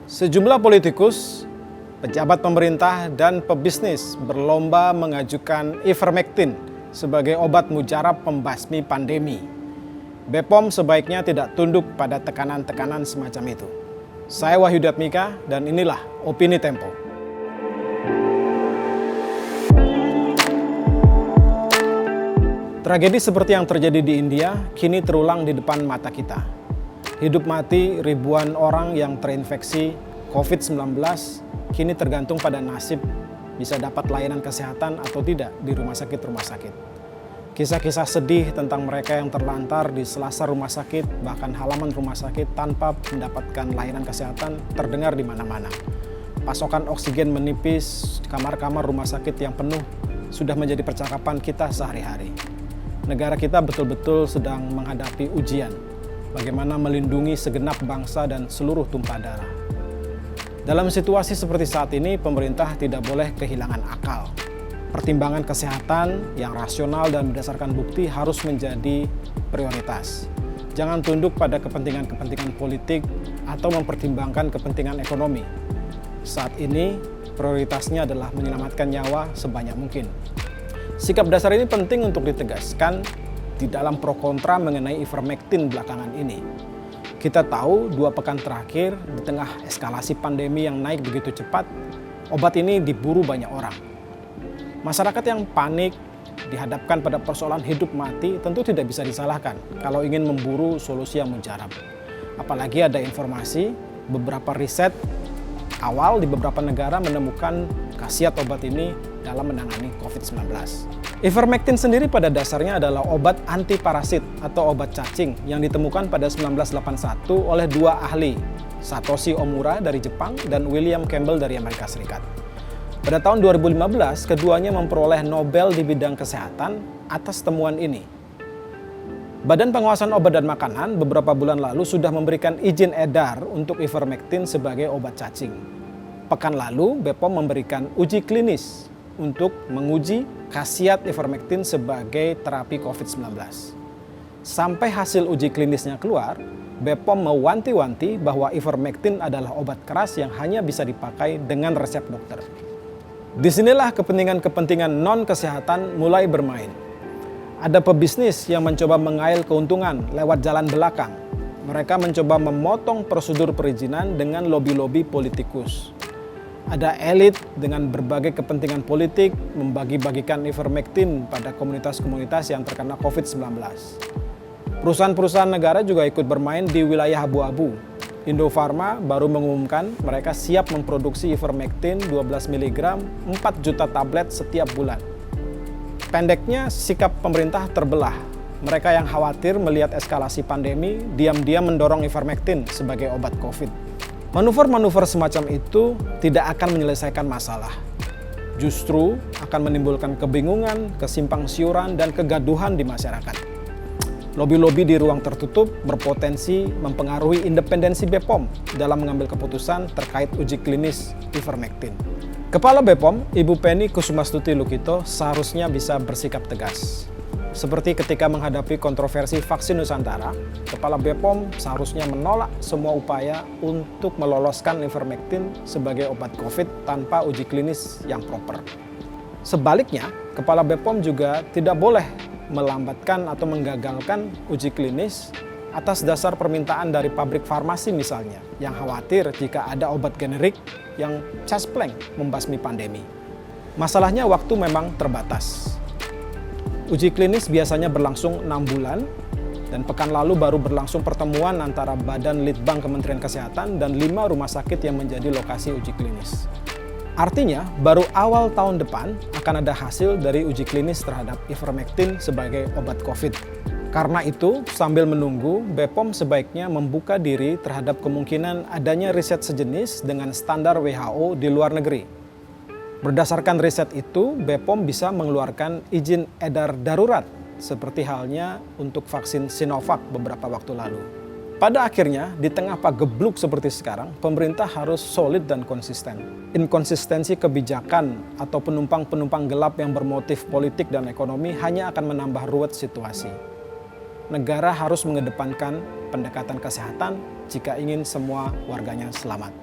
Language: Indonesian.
Sejumlah politikus, pejabat pemerintah, dan pebisnis berlomba mengajukan ivermectin sebagai obat mujarab pembasmi pandemi. BPOM sebaiknya tidak tunduk pada tekanan-tekanan semacam itu. Saya Wahyu Datmika dan inilah Opini Tempo. Tragedi seperti yang terjadi di India kini terulang di depan mata kita. Hidup mati ribuan orang yang terinfeksi COVID-19 kini tergantung pada nasib bisa dapat layanan kesehatan atau tidak di rumah sakit. Kisah-kisah sedih tentang mereka yang terlantar di selasar rumah sakit, bahkan halaman rumah sakit tanpa mendapatkan layanan kesehatan terdengar di mana-mana. Pasokan oksigen menipis, kamar-kamar rumah sakit yang penuh sudah menjadi percakapan kita sehari-hari. Negara kita betul-betul sedang menghadapi ujian. Bagaimana melindungi segenap bangsa dan seluruh tumpah darah. Dalam situasi seperti saat ini, pemerintah tidak boleh kehilangan akal. Pertimbangan kesehatan yang rasional dan berdasarkan bukti harus menjadi prioritas. Jangan tunduk pada kepentingan-kepentingan politik atau mempertimbangkan kepentingan ekonomi. Saat ini, prioritasnya adalah menyelamatkan nyawa sebanyak mungkin. Sikap dasar ini penting untuk ditegaskan di dalam pro kontra mengenai ivermectin belakangan ini. Kita tahu 2 pekan terakhir di tengah eskalasi pandemi yang naik begitu cepat, obat ini diburu banyak orang. Masyarakat yang panik dihadapkan pada persoalan hidup mati tentu tidak bisa disalahkan kalau ingin memburu solusi yang mujarab. Apalagi ada informasi beberapa riset awal di beberapa negara menemukan khasiat obat ini dalam menangani COVID-19. Ivermectin sendiri pada dasarnya adalah obat antiparasit atau obat cacing yang ditemukan pada 1981 oleh 2 ahli, Satoshi Omura dari Jepang dan William Campbell dari Amerika Serikat. Pada tahun 2015, keduanya memperoleh Nobel di bidang kesehatan atas temuan ini. Badan Pengawasan Obat dan Makanan beberapa bulan lalu sudah memberikan izin edar untuk ivermectin sebagai obat cacing. Pekan lalu, BPOM memberikan uji klinis untuk menguji khasiat ivermectin sebagai terapi COVID-19. Sampai hasil uji klinisnya keluar, BPOM mewanti-wanti bahwa ivermectin adalah obat keras yang hanya bisa dipakai dengan resep dokter. Disinilah kepentingan-kepentingan non-kesehatan mulai bermain. Ada pebisnis yang mencoba mengail keuntungan lewat jalan belakang. Mereka mencoba memotong prosedur perizinan dengan lobi-lobi politikus. Ada elit dengan berbagai kepentingan politik membagi-bagikan ivermectin pada komunitas-komunitas yang terkena COVID-19. Perusahaan-perusahaan negara juga ikut bermain di wilayah abu-abu. Indofarma baru mengumumkan mereka siap memproduksi ivermectin 12 mg 4 juta tablet setiap bulan. Pendeknya, sikap pemerintah terbelah. Mereka yang khawatir melihat eskalasi pandemi diam-diam mendorong ivermectin sebagai obat COVID. Manuver-manuver semacam itu tidak akan menyelesaikan masalah. Justru akan menimbulkan kebingungan, kesimpang-siuran, dan kegaduhan di masyarakat. Lobi-lobi di ruang tertutup berpotensi mempengaruhi independensi BPOM dalam mengambil keputusan terkait uji klinis ivermectin. Kepala BPOM, Ibu Penny Kusumastuti Lukito, seharusnya bisa bersikap tegas. Seperti ketika menghadapi kontroversi vaksin Nusantara, Kepala BPOM seharusnya menolak semua upaya untuk meloloskan ivermectin sebagai obat COVID tanpa uji klinis yang proper. Sebaliknya, Kepala BPOM juga tidak boleh melambatkan atau menggagalkan uji klinis atas dasar permintaan dari pabrik farmasi misalnya, yang khawatir jika ada obat generik yang caspleng membasmi pandemi. Masalahnya waktu memang terbatas. Uji klinis biasanya berlangsung 6 bulan, dan pekan lalu baru berlangsung pertemuan antara Badan Litbang Kementerian Kesehatan dan 5 rumah sakit yang menjadi lokasi uji klinis. Artinya, baru awal tahun depan akan ada hasil dari uji klinis terhadap ivermectin sebagai obat COVID. Karena itu, sambil menunggu, BPOM sebaiknya membuka diri terhadap kemungkinan adanya riset sejenis dengan standar WHO di luar negeri. Berdasarkan riset itu, BPOM bisa mengeluarkan izin edar darurat, seperti halnya untuk vaksin Sinovac beberapa waktu lalu. Pada akhirnya, di tengah pagebluk seperti sekarang, pemerintah harus solid dan konsisten. Inkonsistensi kebijakan atau penumpang-penumpang gelap yang bermotif politik dan ekonomi hanya akan menambah ruwet situasi. Negara harus mengedepankan pendekatan kesehatan jika ingin semua warganya selamat.